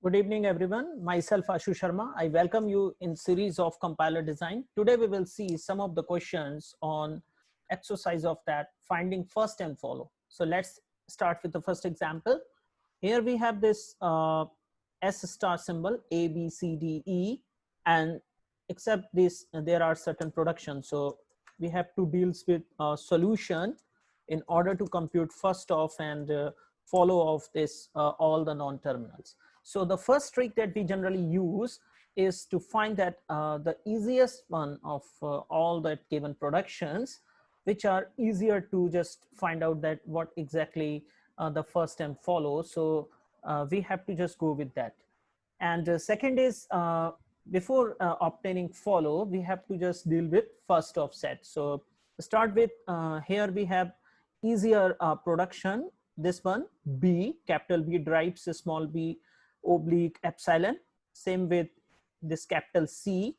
Good evening, everyone. Myself, Ashu Sharma. I welcome you in series of compiler design. Today, we will see some of the questions on exercise of that finding first and follow. So let's start with the first example. Here we have this S star symbol, A, B, C, D, E, and except this, there are certain productions. So we have to deal with a solution in order to compute first of and follow of this all the non-terminals. So the first trick that we generally use is to find that the easiest one of all the given productions, which are easier to just find out that what exactly the first and follow. So we have to just go with that. And second is before obtaining follow, we have to just deal with first of set. So start with here we have easier production. This one B, capital B drives a small b oblique epsilon. Same with this capital C,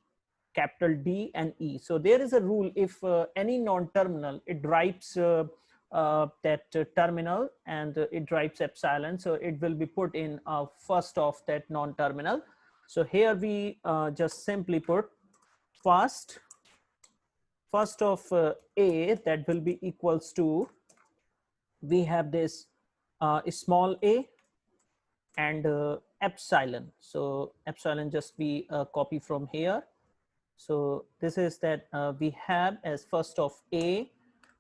capital D and E. So there is a rule, if any non-terminal, it drives that terminal and it drives epsilon, so it will be put in first of that non-terminal. So here we just simply put first of A, that will be equals to, we have this small a and epsilon. So epsilon just we copy from here. So this is that we have as first of A,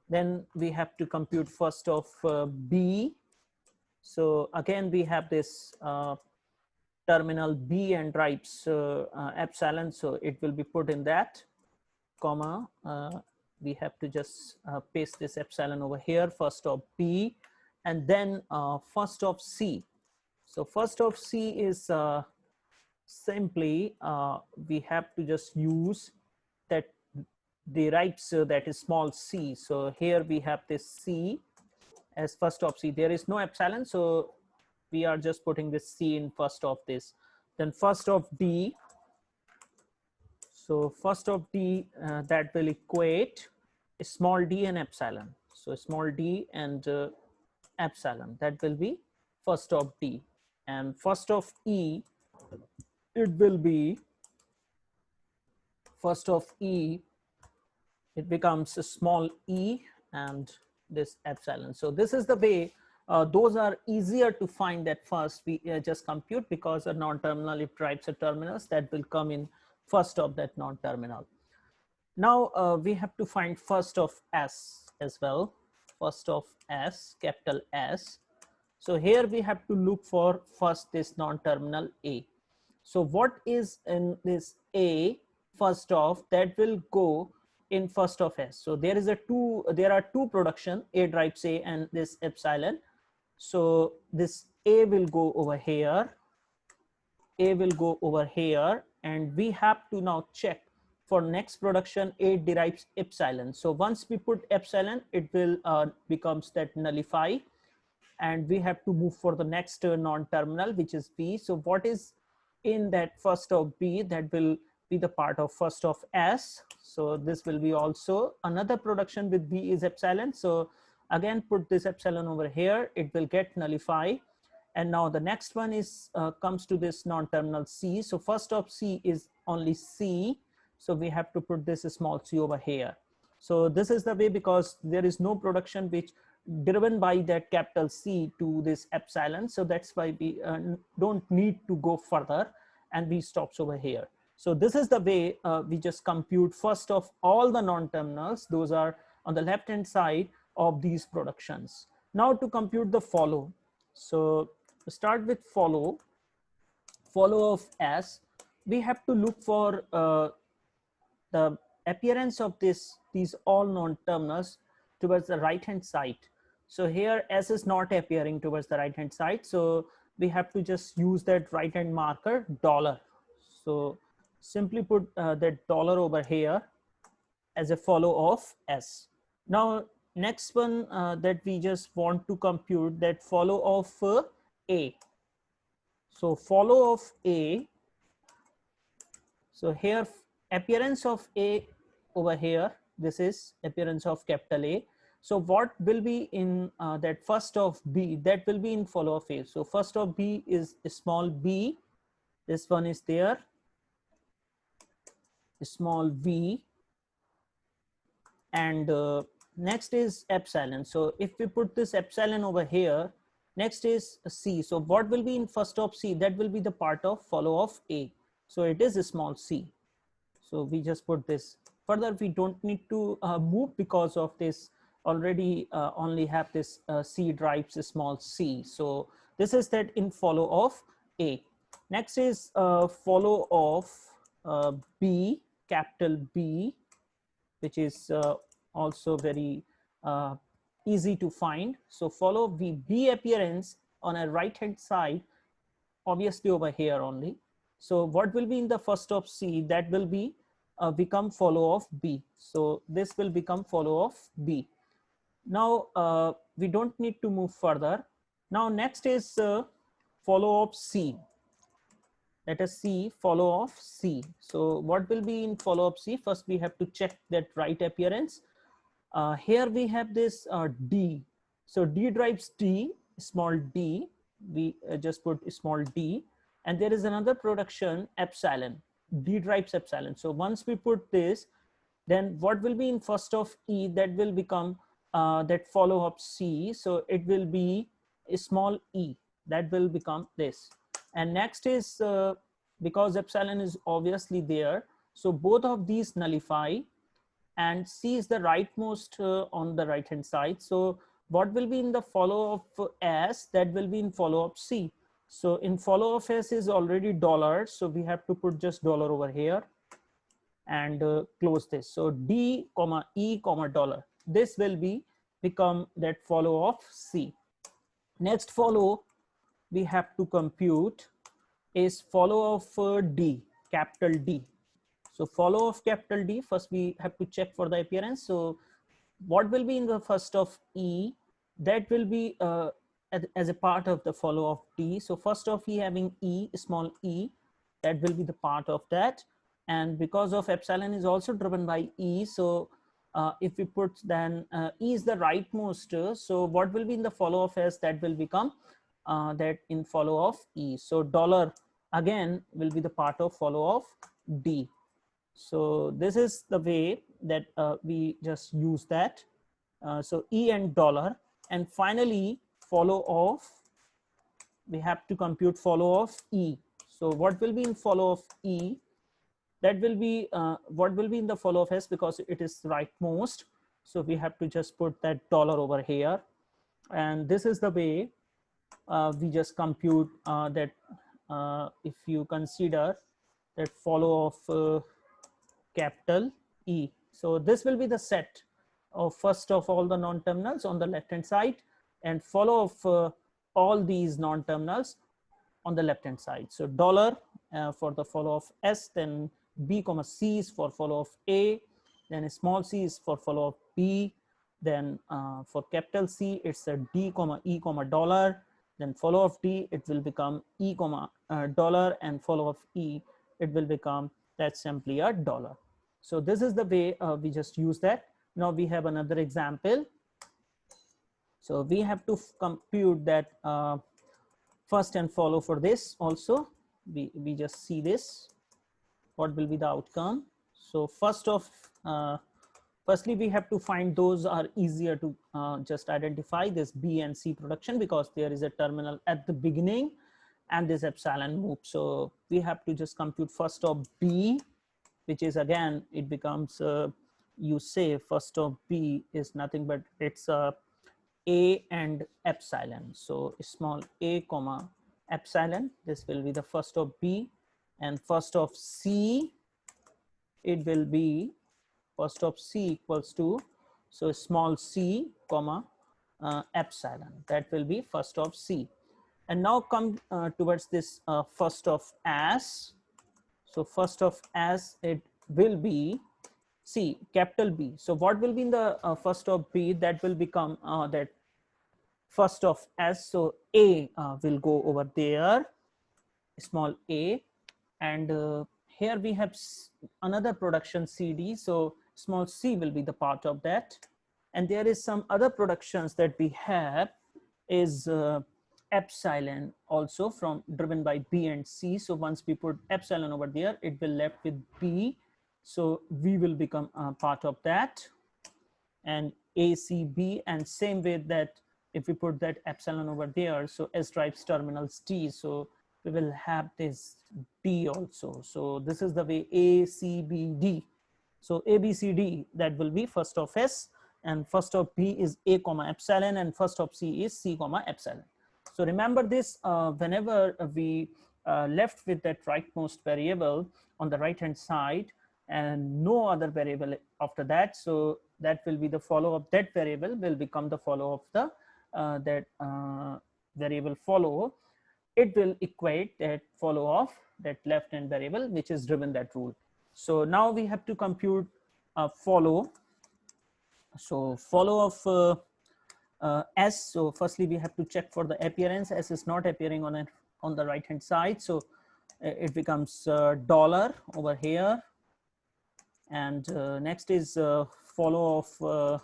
then we have to compute first of B. So again, we have this terminal B and drives epsilon. So it will be put in that, comma, we have to just paste this epsilon over here, first of B, and then first of C. So first of C is simply we have to just use that derives that is small c. So here we have this C as first of C. There is no epsilon, so we are just putting this C in first of this. Then first of D. So first of D that will equate small d and epsilon. So small d and epsilon, that will be first of D. And first of E, it will be first of E, it becomes a small e and this epsilon. So this is the way, those are easier to find that first we just compute, because a non-terminal, if drives a terminus, that will come in first of that non-terminal. Now we have to find first of S as well, first of S, capital S. So here we have to look for first this non-terminal A. So what is in this A first of, that will go in first of S. So there are two production, A drives A and this epsilon. So this A will go over here, A will go over here, and we have to now check for next production A derives epsilon. So once we put epsilon, it will becomes that nullify, and we have to move for the next non-terminal, which is B. So what is in that first of B, that will be the part of first of S. So this will be also another production with B is epsilon. So again, put this epsilon over here, it will get nullify. And now the next one is comes to this non-terminal C. So first of C is only C. So we have to put this small c over here. So this is the way, because there is no production which driven by that capital C to this epsilon. So that's why we don't need to go further, and we stops over here. So this is the way we just compute first of all the non-terminals. Those are on the left hand side of these productions. Now to compute the follow. So to start with follow of S, we have to look for the appearance of these all non-terminals towards the right hand side. So here S is not appearing towards the right hand side, so we have to just use that right hand marker dollar. So simply put that dollar over here as a follow of S. Now next one that we just want to compute, that follow of A. So follow of A, so here appearance of A over here, this is appearance of capital A. So what will be in that first of B, that will be in follow of A. So first of B is small b, This one is there, small v, and next is epsilon. So if we put this epsilon over here, next is c. So what will be in first of c? That will be the part of follow of a. So it is a small c. So we just put this. Further, we don't need to move because of this already only have this c drives a small c. So this is that in follow of a. Next is follow of b, capital B, which is also very easy to find. So follow B appearance on a right hand side, obviously over here only. So what will be in the first of C? That will be become follow of B. So this will become follow of B. Now we don't need to move further. Now next is follow of C. Let us see follow of C. So what will be in follow of C? First we have to check that right appearance. Here we have this D. So D drives D, small d. We just put small d. And there is another production, epsilon. D drives epsilon. So once we put this, then what will be in first of E? That will become that follow up C. So it will be a small e. That will become this. And next is because epsilon is obviously there. So both of these nullify, and C is the rightmost on the right hand side. So what will be in the follow of S? That will be in follow of C. So in follow of S is already dollar. So we have to put just dollar over here and close this. So D comma E comma dollar. This will be become that follow of C. Next follow we have to compute is follow of D, capital D. So follow of capital D, first we have to check for the appearance. So what will be in the first of E? That will be as a part of the follow of D. So first of E having E, small e, that will be the part of that. And because of epsilon is also driven by E, so if we put then E is the rightmost. So what will be in the follow of S? That will become that in follow of E. So dollar again will be the part of follow of D. So this is the way that we just use that. So E and dollar, and finally follow of, we have to compute follow of E. So what will be in follow of E? That will be what will be in the follow of S, because it is rightmost. So we have to just put that dollar over here. And this is the way we just compute that if you consider that follow of capital E. So this will be the set of first of all the non-terminals on the left hand side, and follow of all these non-terminals on the left hand side. So dollar for the follow of S, then B comma C is for follow of A, then a small c is for follow of B, then for capital C it's a D comma E comma dollar, then follow of D it will become E comma dollar, and follow of E it will become that's simply a dollar. So this is the way we just use that. Now we have another example. So we have to compute that first and follow for this also. We just see this, what will be the outcome. So firstly we have to find those are easier to just identify, this B and C production, because there is a terminal at the beginning and this epsilon move. So we have to just compute first of B, which is again, it becomes, you say first of B is nothing but it's A and epsilon. So small a comma epsilon, this will be the first of B, and first of C, it will be first of C equals to, so small c comma epsilon, that will be first of C. And now come towards this first of S. So first of S, it will be C, capital B. So what will be in the first of B? That will become that first of S. So A will go over there, small a. And here we have another production CD. So small c will be the part of that. And there is some other productions that we have is epsilon also from driven by B and C. So once we put epsilon over there, it will left with B. So we will become a part of that, and ACB, and same way that if we put that epsilon over there, so S drives terminals D. So we will have this D also. So this is the way ACBD. So ABCD, that will be first of S, and first of B is A comma epsilon, and first of C is C comma epsilon. So remember this whenever we left with that rightmost variable on the right hand side and no other variable after that, so that will be the follow of that variable will become the follow of the variable follow. It will equate that follow of that left hand variable which is driven that rule. So now we have to compute follow. So follow of S. So firstly we have to check for the appearance. S is not appearing on the right hand side, so it becomes dollar over here. And next is follow of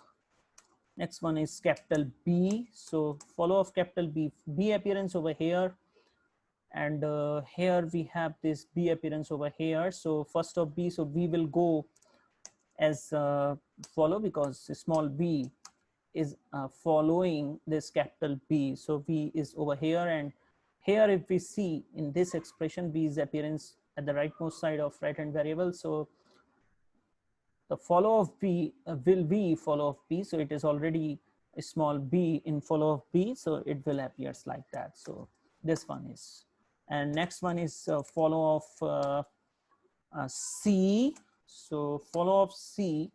next one is capital B. So follow of capital B appearance over here, and here we have this B appearance over here. So first of B, so we will go as follow because small b is following this capital B. So B is over here, and here if we see in this expression, B is appearance at the rightmost side of right hand variable. So the follow of B will be follow of B. So it is already a small b in follow of B. So it will appears like that. So this one is, and next one is follow of C. So follow of C,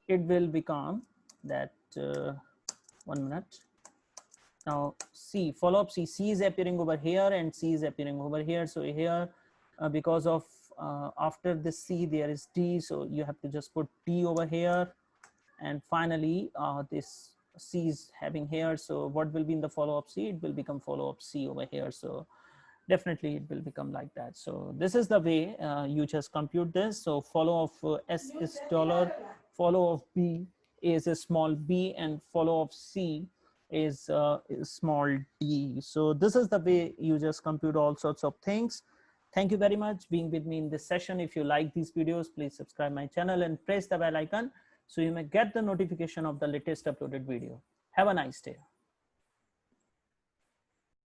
it will become that 1 minute. Now C, follow up C is appearing over here and C is appearing over here. So here because of after this C there is D, so you have to just put D over here, and finally this C is having here. So what will be in the follow up C? It will become follow up C over here. So definitely it will become like that. So this is the way you just compute this. So follow of S is dollar, follow of B is a small b, and follow of C is small d. So this is the way you just compute all sorts of things. Thank you very much being with me in this session. If you like these videos, please subscribe my channel and press the bell icon so you may get the notification of the latest uploaded video. Have a nice day.